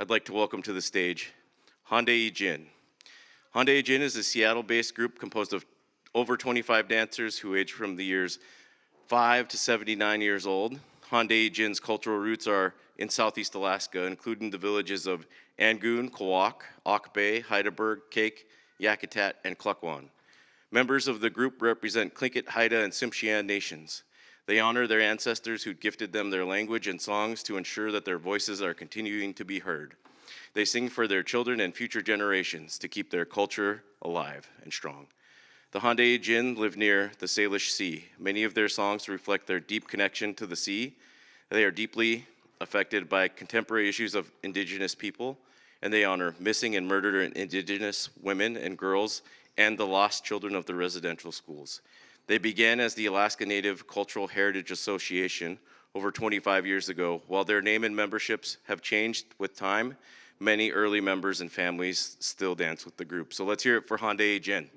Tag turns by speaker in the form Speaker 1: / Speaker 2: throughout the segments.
Speaker 1: I'd like to welcome to the stage Hyundai Gen. Hyundai Gen is a Seattle-based group composed of over 25 dancers who age from the years 5 to 79 years old. Hyundai Gen's cultural roots are in southeast Alaska, including the villages of Angoon, Kawak, Auk Bay, Heidelberg, Cake, Yakutat, and Klukwan. Members of the group represent Tlingit, Haida, and Tsimshian nations. They honor their ancestors who gifted them their language and songs to ensure that their voices are continuing to be heard. They sing for their children and future generations to keep their culture alive and strong. The Hyundai Gen live near the Salish Sea. Many of their songs reflect their deep connection to the sea. They are deeply affected by contemporary issues of Indigenous people, and they honor missing and murdered Indigenous women and girls and the lost children of the residential schools. They began as the Alaska Native Cultural Heritage Association over 25 years ago. While their name and memberships have changed with time, many early members and families still dance with the group. So let's hear it for Hyundai Gen.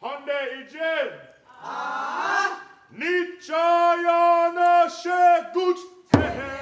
Speaker 2: Hyundai Gen. Nichayana Shegut.
Speaker 3: Hey,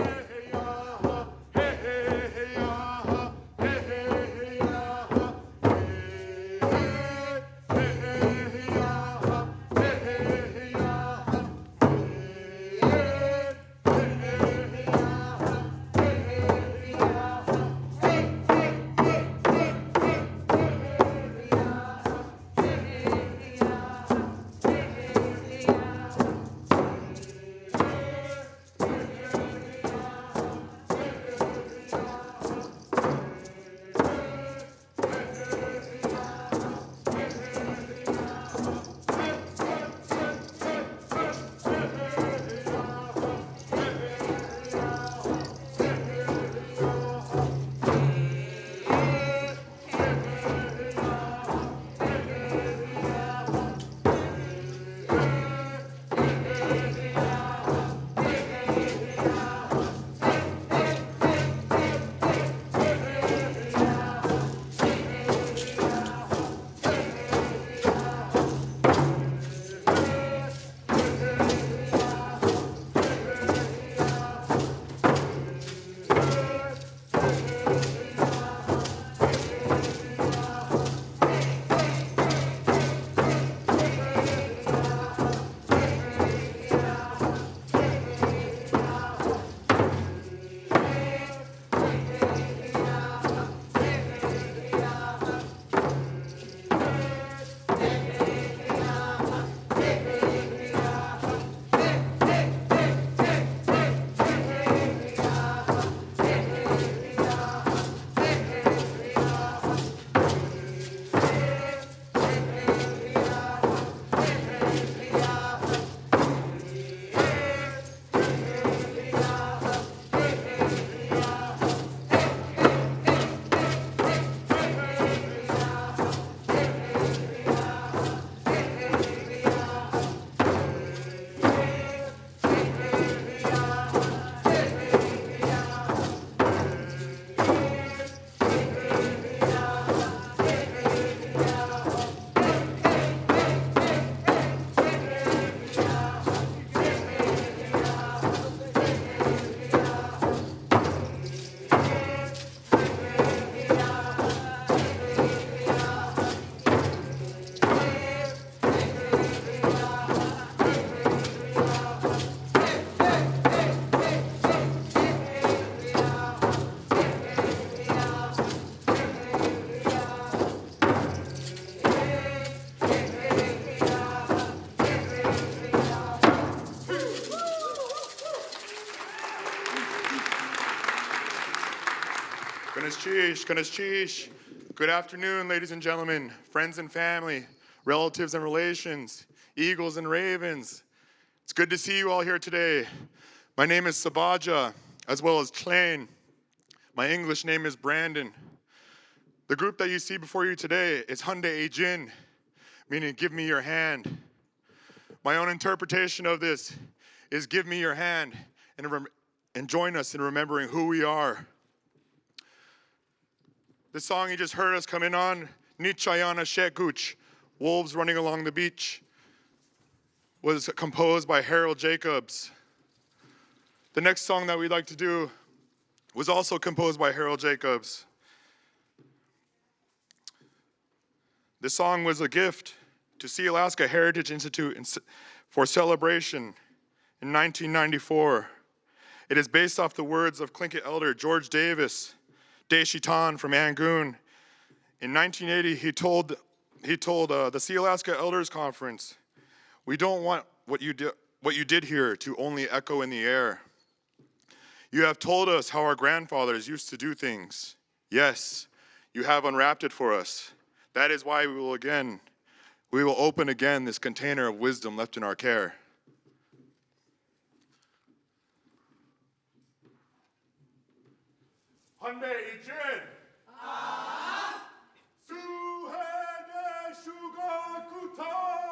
Speaker 3: Kanaschish. Good afternoon, ladies and gentlemen, friends and family, relatives and relations, eagles and ravens. It's good to see you all here today. My name is Sabaja, as well as Tlain. My English name is Brandon. The group that you see before you today is Hyundai Gen, meaning give me your hand. My own interpretation of this is give me your hand and join us in remembering who we are. The song you just heard us come in on, Nichayana Shekuch, Wolves Running Along the Beach, was composed by Harold Jacobs. The next song that we'd like to do was also composed by Harold Jacobs. This song was a gift to Sealaska Heritage Institute for celebration in 1994. It is based off the words of Tlingit elder George Davis, Deshitan from Angoon. In 1980, he told the Sealaska Elders Conference, "We don't want what you did here to only echo in the air. You have told us how our grandfathers used to do things. Yes, you have unwrapped it for us. That is why we will open again this container of wisdom left in our care."
Speaker 2: Hyundai Gen. Suhene Shuga Kutana.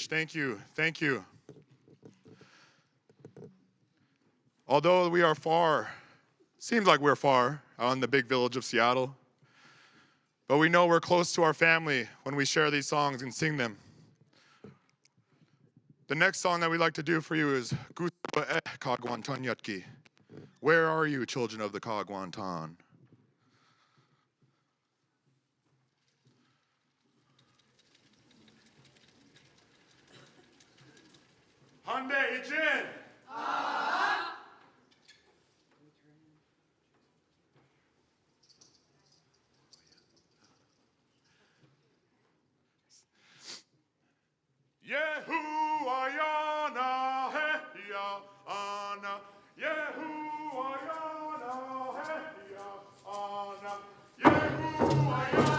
Speaker 3: Thank you, thank you. Although we are far, seems like we're far out in the big village of Seattle, but we know we're close to our family when we share these songs and sing them. The next song that we'd like to do for you is Gutua Kagwantan Yutki. Where are you, children of the Kagwantan?
Speaker 2: Hyundai Gen. Yehu-ayana, hey-ya, ana. Yehu-ayana, hey-ya, ana. Yehu-ayana.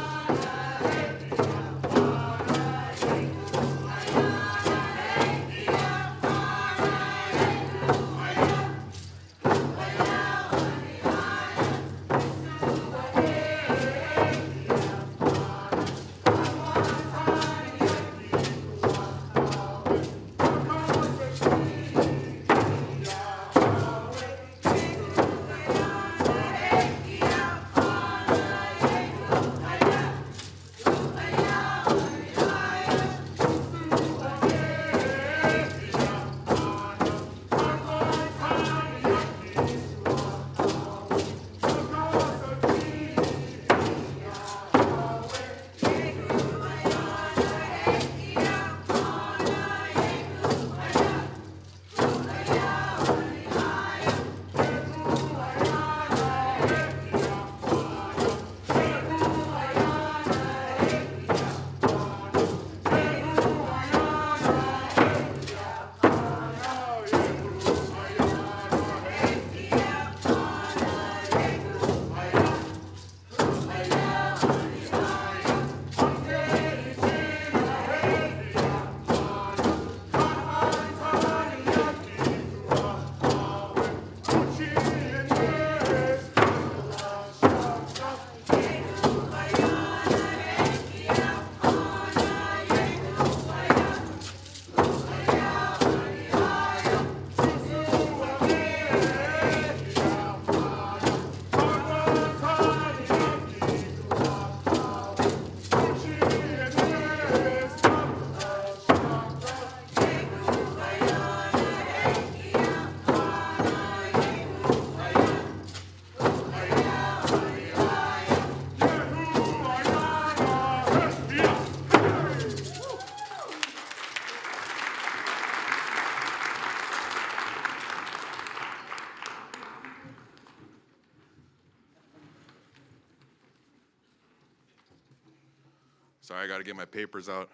Speaker 3: Sorry, I got to get my papers out.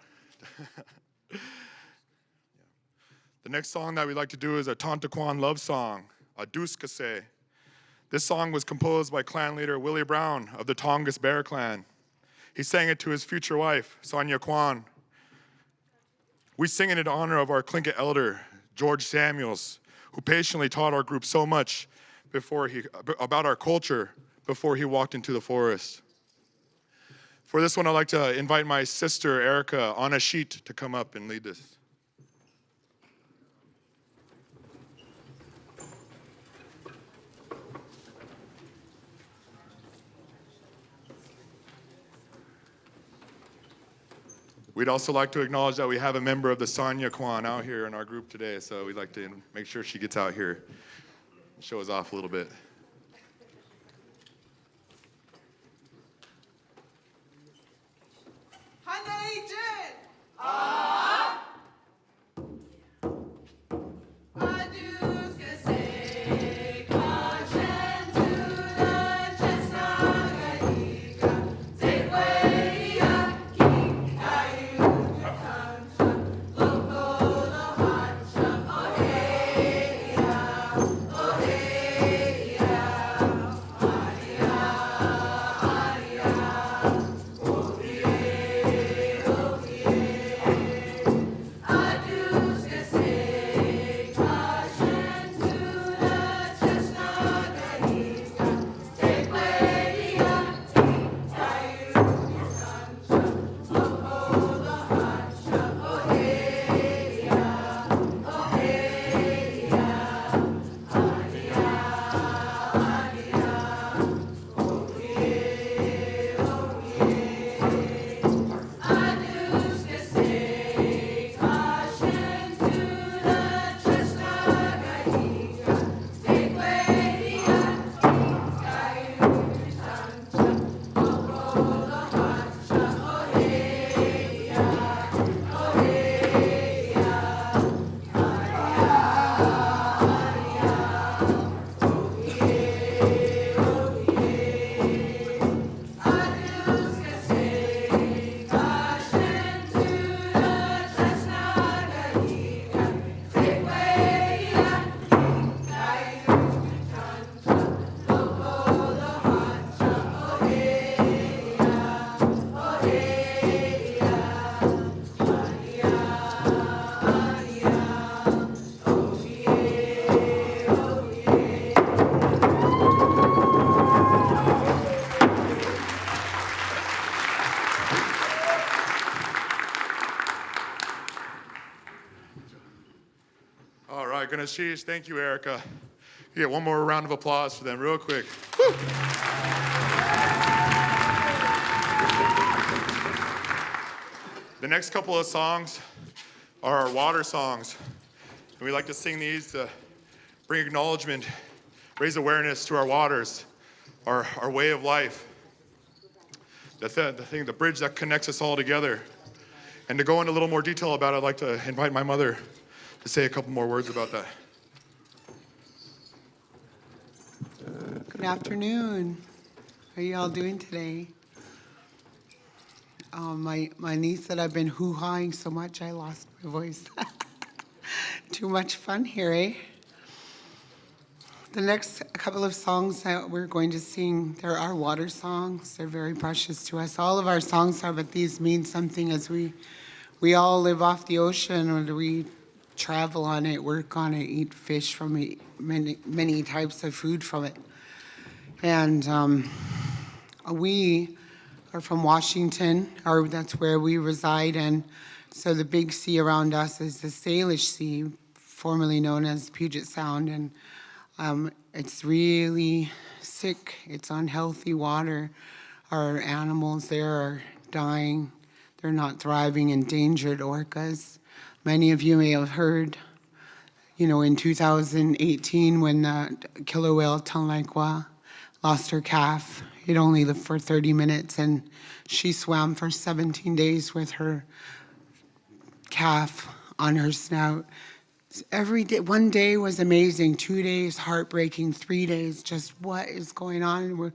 Speaker 3: The next song that we'd like to do is a Tontaquan love song, Advocacy. This song was composed by clan leader Willie Brown of the Tongass Bear Clan. He sang it to his future wife, Sonia Kwan. We sing it in honor of our Tlingit elder, George Samuels, who patiently taught our group so much about our culture before he walked into the forest. For this one, I'd like to invite my sister, Erica, on a sheet to come up and lead this. We'd also like to acknowledge that we have a member of the Sonia Kwan out here in our group today, so we'd like to make sure she gets out here and show us off a little bit.
Speaker 4: Hyundai Gen.
Speaker 3: All right, Ganeshish, thank you, Erica. You get one more round of applause for them real quick. Woo! The next couple of songs are our water songs. And we like to sing these to bring acknowledgement, raise awareness to our waters, our way of life, the bridge that connects us all together. And to go into a little more detail about it, I'd like to invite my mother to say a couple more words about that.
Speaker 4: Good afternoon. How are you all doing today? My niece said I've been hoo-hawing so much I lost my voice. Too much fun here, eh? The next couple of songs that we're going to sing, they're our water songs. They're very precious to us. All of our songs are, but these mean something as we all live off the ocean, or we travel on it, work on it, eat fish from it, many types of food from it. And we are from Washington, or that's where we reside, and so the big sea around us is the Salish Sea, formerly known as Puget Sound, and it's really sick. It's unhealthy water. Our animals there are dying. They're not thriving. Endangered orcas. Many of you may have heard, in 2018 when the killer whale Tlingit lost her calf. It only lived for 30 minutes, and she swam for 17 days with her calf on her snout. Every day, one day was amazing, 2 days heartbreaking, 3 days just what is going on?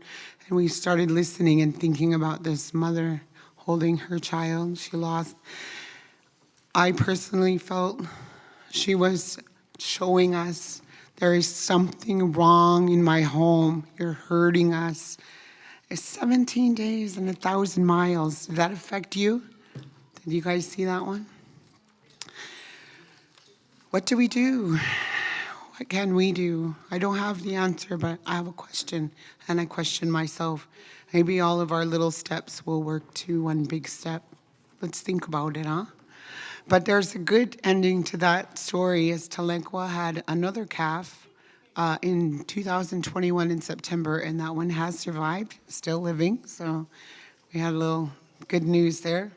Speaker 4: And we started listening and thinking about this mother holding her child she lost. I personally felt she was showing us there is something wrong in my home. You're hurting us. It's 17 days and 1,000 miles. Did that affect you? Did you guys see that one? What do we do? What can we do? I don't have the answer, but I have a question, and I question myself. Maybe all of our little steps will work to one big step. Let's think about it, huh? But there's a good ending to that story, as Tlingit had another calf in 2021 in September, and that one has survived, still living. So we had a little good news there.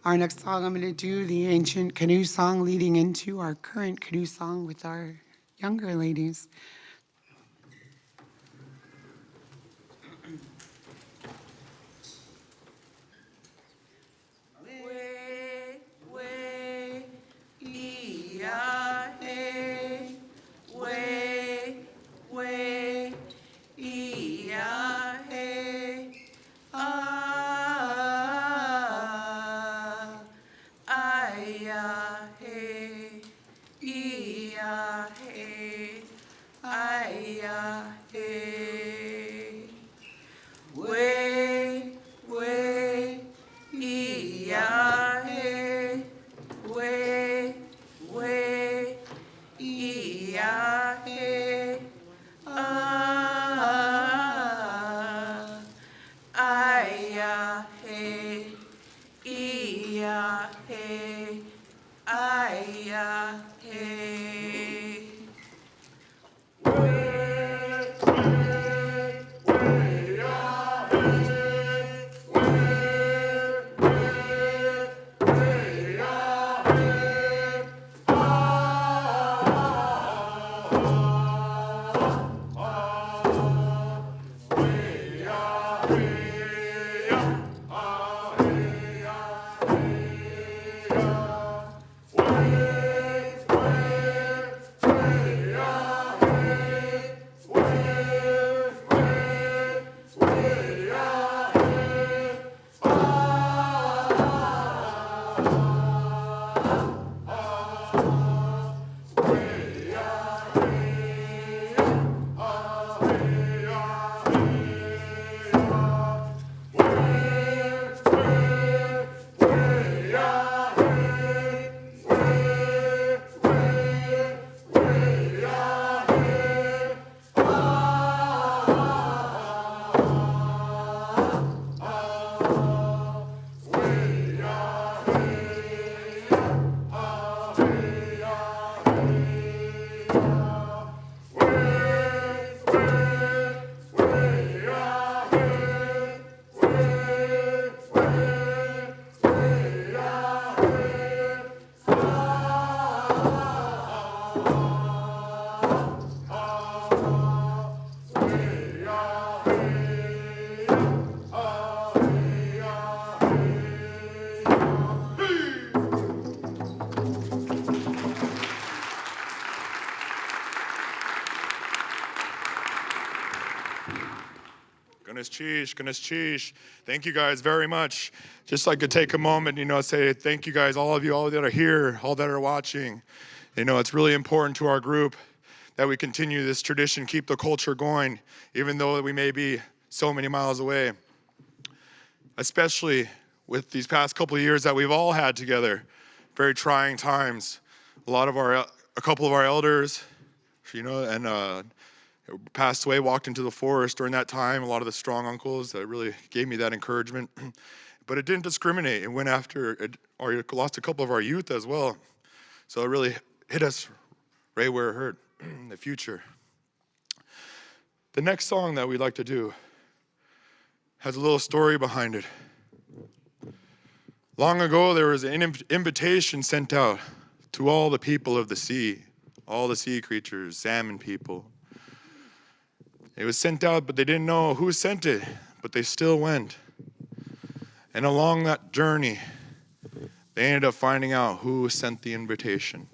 Speaker 4: Our next song, I'm going to do the ancient canoe song leading into our current canoe song with our younger ladies.
Speaker 3: Goodness cheesh. Thank you guys very much. Just like to take a moment, say thank you guys, all of you, all that are here, all that are watching. It's really important to our group that we continue this tradition, keep the culture going, even though we may be so many miles away. Especially with these past couple of years that we've all had together, very trying times. A couple of our elders, and passed away, walked into the forest during that time. A lot of the strong uncles that really gave me that encouragement. But it didn't discriminate. It went after, or lost a couple of our youth as well. So it really hit us right where it hurt in the future. The next song that we'd like to do has a little story behind it. Long ago, there was an invitation sent out to all the people of the sea, all the sea creatures, salmon people. It was sent out, but they didn't know who sent it, but they still went. And along that journey, they ended up finding out who sent the invitation.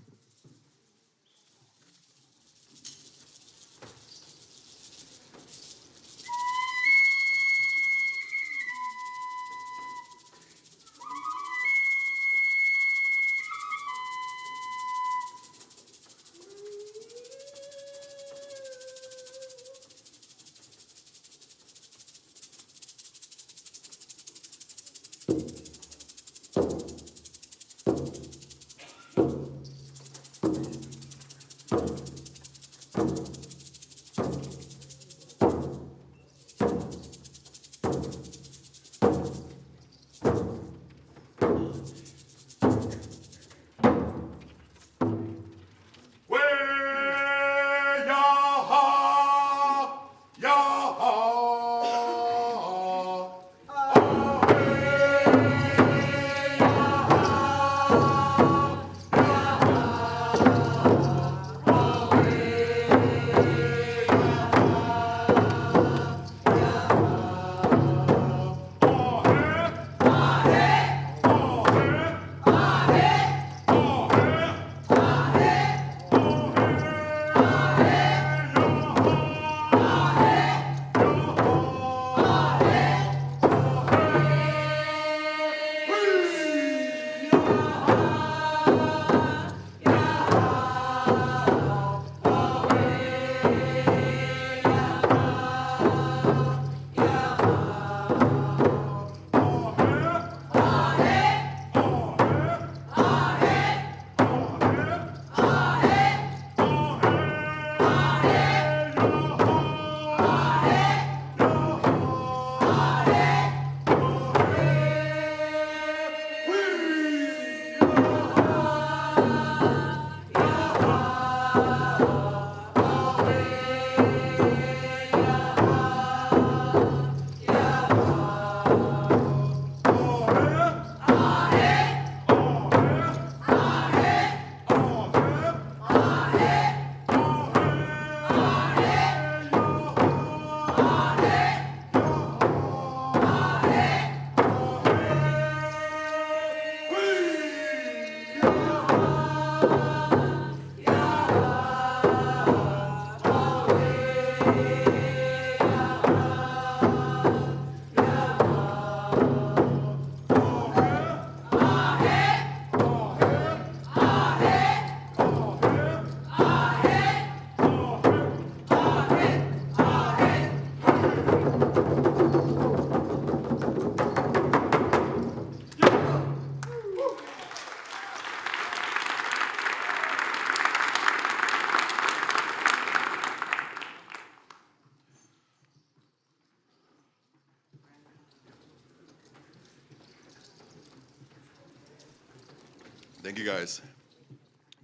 Speaker 3: Thank you guys.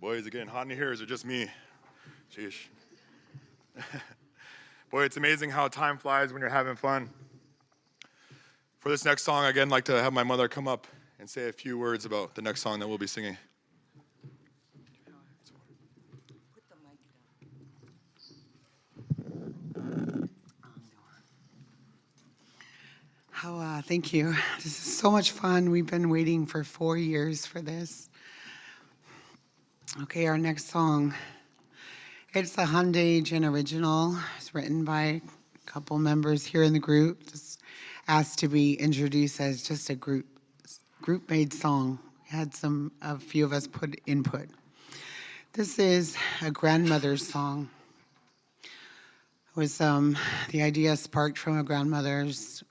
Speaker 3: Boys, again, hot in here, is it just me? Sheesh. Boy, it's amazing how time flies when you're having fun. For this next song, again, I'd like to have my mother come up and say a few words about the next song that we'll be singing.
Speaker 4: Thank you. This is so much fun. We've been waiting for 4 years for this. Okay, our next song. It's a Hyundai Gen original. It's written by couple members here in the group just asked to be introduced as just a group-made song. We had a few of us put input. This is a grandmother's song. It was the idea sparked from a grandmother's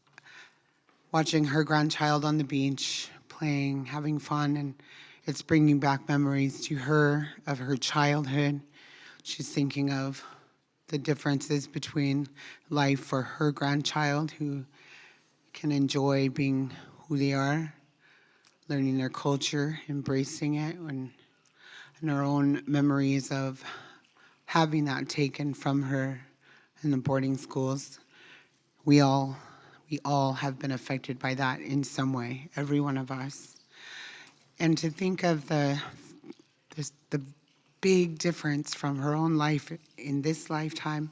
Speaker 4: watching her grandchild on the beach, playing, having fun, and it's bringing back memories to her of her childhood. She's thinking of the differences between life for her grandchild, who can enjoy being who they are, learning their culture, embracing it, and her own memories of having that taken from her in the boarding schools. We all have been affected by that in some way, every one of us. And to think of the big difference from her own life in this lifetime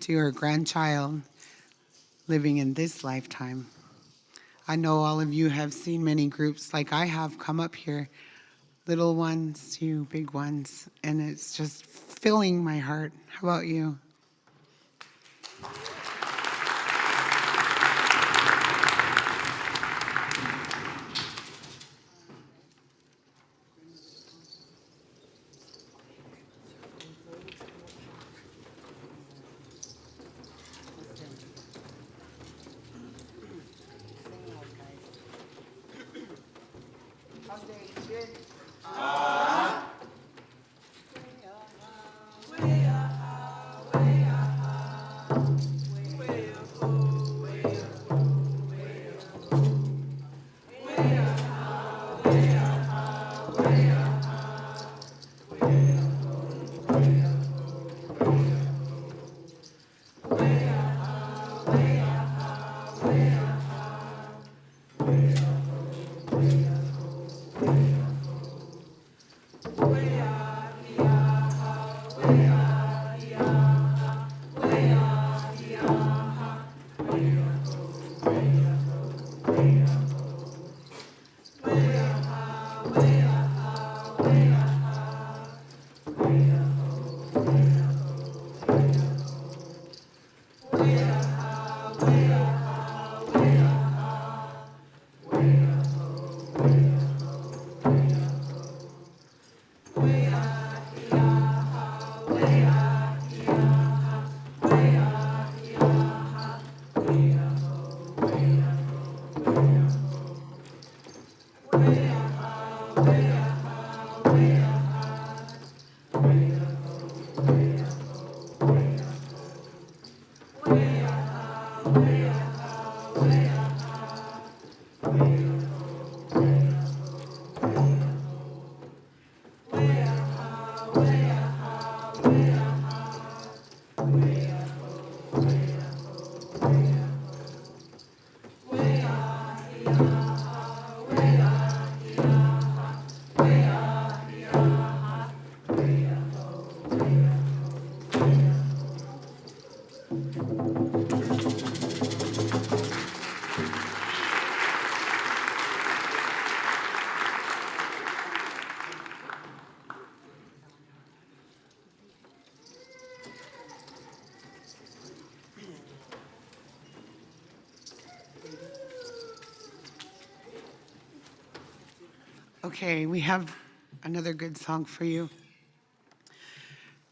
Speaker 4: to her grandchild living in this lifetime. I know all of you have seen many groups like I have come up here, little ones to big ones, and it's just filling my heart. How about you? Okay, we have another good song for you.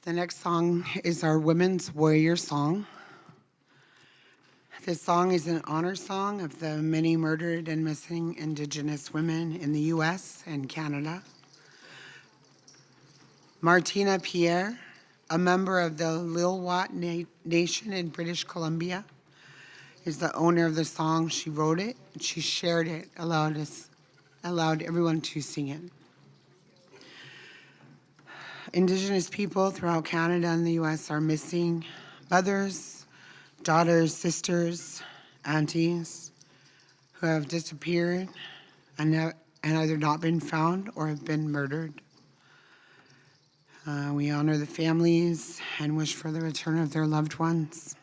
Speaker 4: The next song is our Women's Warrior Song. This song is an honor song of the many murdered and missing Indigenous women in the U.S. and Canada. Martina Pierre, a member of the Lilwat Nation in British Columbia, is the owner of the song. She wrote it, she shared it, allowed everyone to sing it. Indigenous people throughout Canada and the U.S. are missing mothers, daughters, sisters, aunties who have disappeared and either not been found or have been murdered. We honor the families and wish for the return of their loved ones.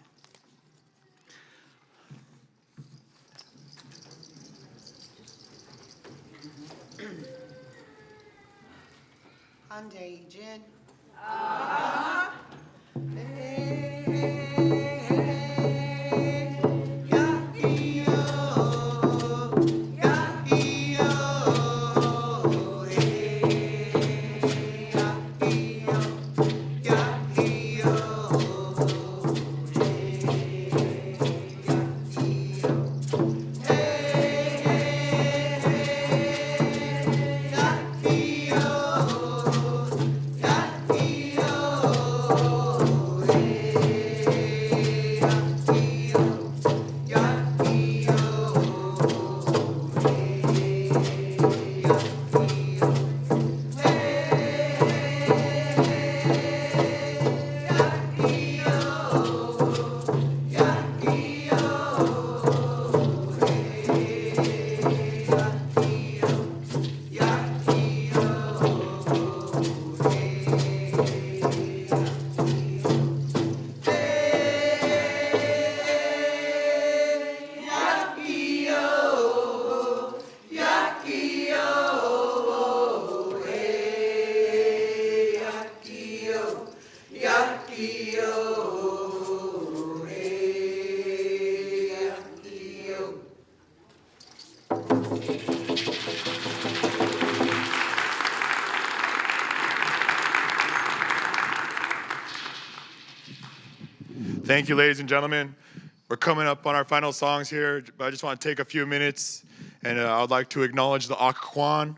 Speaker 4: Hyundai Gen. Hey, hey, hey.
Speaker 3: Thank you, ladies and gentlemen. We're coming up on our final songs here, but I just want to take a few minutes, and I would like to acknowledge the Occoquan,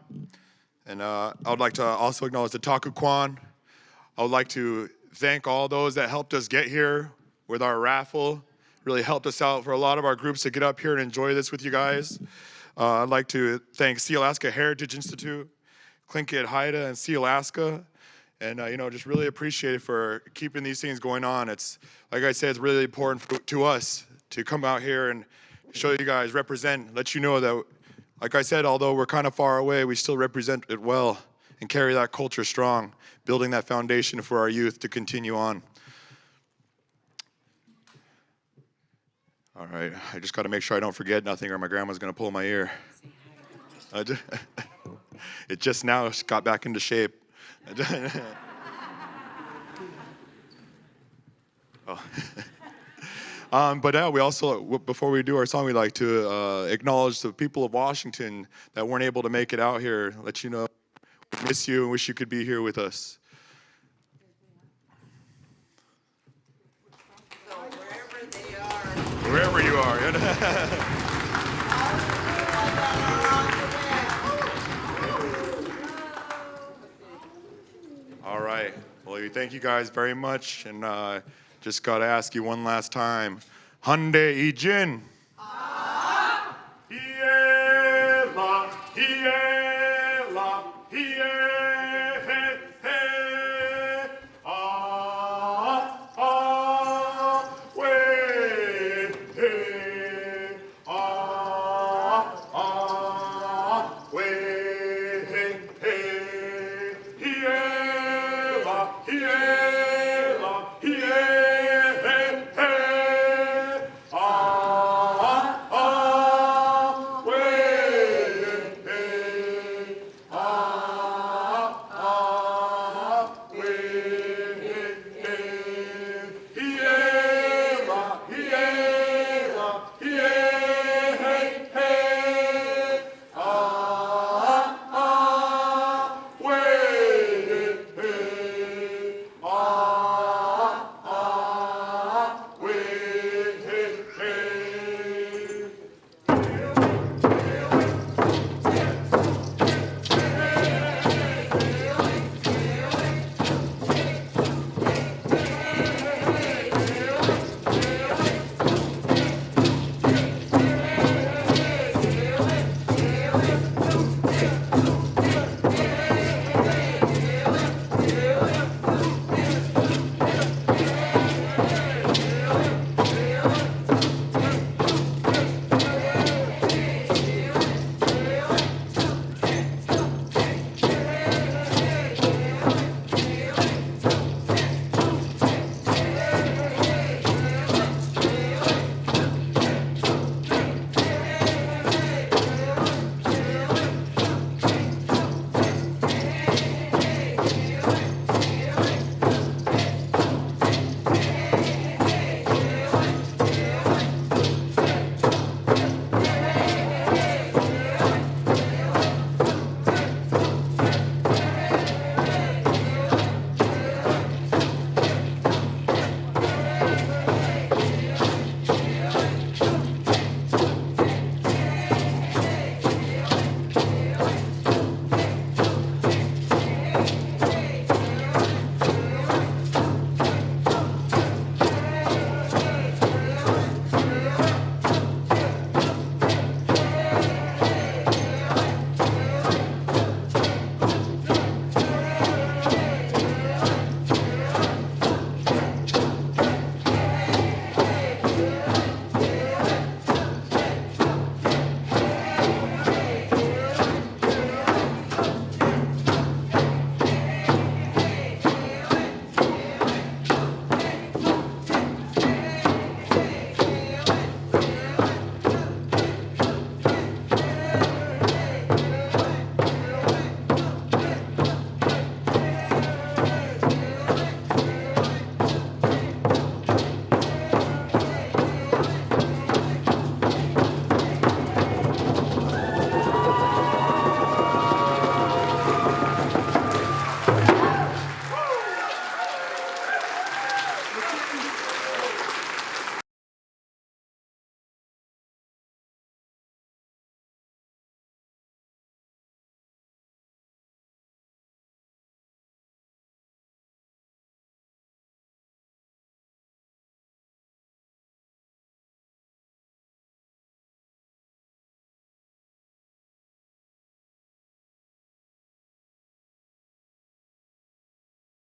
Speaker 3: and I would like to also acknowledge the Takuquan. I would like to thank all those that helped us get here with our raffle. Really helped us out for a lot of our groups to get up here and enjoy this with you guys. I'd like to thank Sealaska Heritage Institute, Tlingit, Haida, and Sealaska. And, just really appreciate it for keeping these things going on. It's, like I said, it's really important to us to come out here and show you guys, represent, let you know that, like I said, although we're kind of far away, we still represent it well and carry that culture strong, building that foundation for our youth to continue on. All right, I just got to make sure I don't forget nothing or my grandma's going to pull my ear. It just now got back into shape. But yeah, we also, before we do our song, we'd like to acknowledge the people of Washington that weren't able to make it out here. Let you know we miss you and wish you could be here with us.
Speaker 5: So wherever they are.
Speaker 3: Wherever you are. All right. Well, we thank you guys very much, and just got to ask you one last time. Hyundai Ijín.